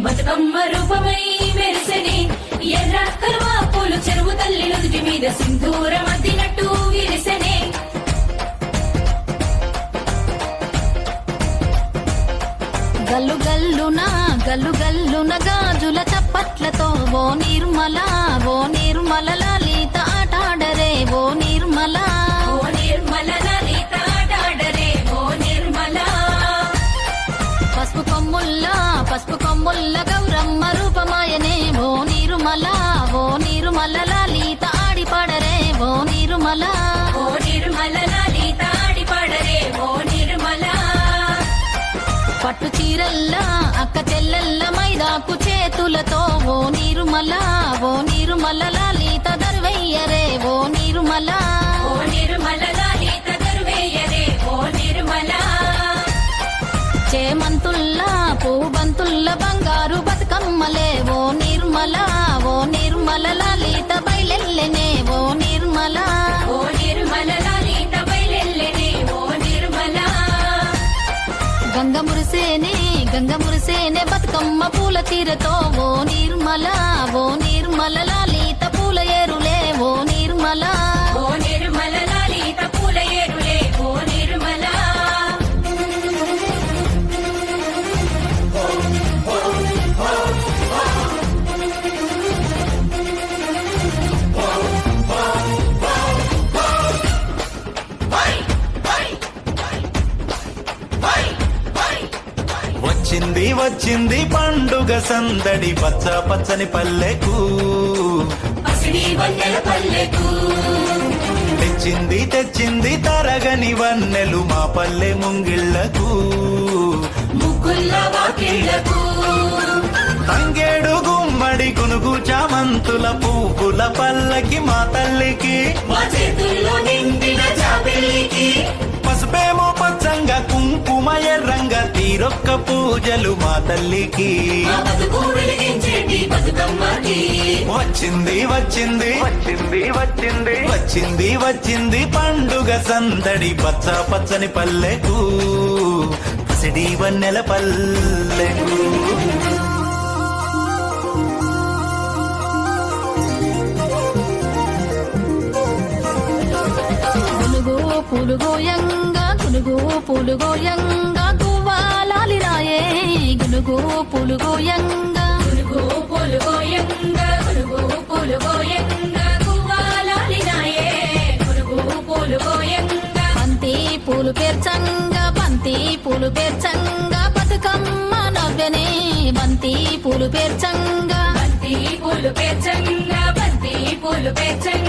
బతుకమ్మ రూపమై మెరిసెనే ఎర్ర కలువ పూలు చెరువు తల్లి నుదుటి మీద సింధూరం అద్దినట్టు విరిసెనే గల్లు గల్లున గాజుల చప్పట్లతో ఓ నిర్మల లలిత ఆటాడరే ఓ నిర్మల లలిత ఆటాడరే ఓ నిర్మల పసుపు కొమ్ముల్ల గౌరమ్మ రూపమాయనే ఓ నిర్మల లలిత ఆడిపాడరే ఓ నిర్మల లలిత ఆడిపాడరే ఓ నిర్మల పట్టు చీరల్లా అక్క చెల్లెల్ల మైదాకు చేతులతో ఓ నిర్మల లలిత దర్వయ్యరే ఓ నిర్మల లలిత దర్వయ్యరే ఓ నిర్మల చేమంతుల్లా పూబంతుల్ల బంగారు బతుకమ్మలే ఓ నిర్మల లలిత బయలెల్లెనే ఓ నిర్మల లలిత బయలెల్లెనే ఓ నిర్మల గంగ మురిసేనే బతుకమ్మ పూల తీరతో ఓ నిర్మల లలిత పూల ఏరులే ఓ నిర్మల లలిత పూల ఏరులే ఓ నిర్మల వచ్చింది పండుగ సందడి పచ్చని పల్లెకు తెచ్చింది తరగని వన్నెలు మా పల్లె ముంగిళ్లకు తంగేడు గుమ్మడి గునుగు చామంతుల పువ్వుల పల్లకి మా తల్లికి పసుపేమో పచ్చంగా కుంకుమ ఎర్రంగా తీరొక్క పూజలు మా తల్లికి వచ్చింది పండుగ సందడి పచ్చని పల్లెకు పసిడి వన్నెల పల్లెకు పులుగో యంగా గువ్వాలాలి రాయే గునుగు పులుగో యంగా గువ్వాలాలి రాయే బంతి పూలు పేర్చంగా బతుకమ్మ నవ్వెనే బంతి పూలు పేర్చంగా బంతి పూలు పేర్చంగా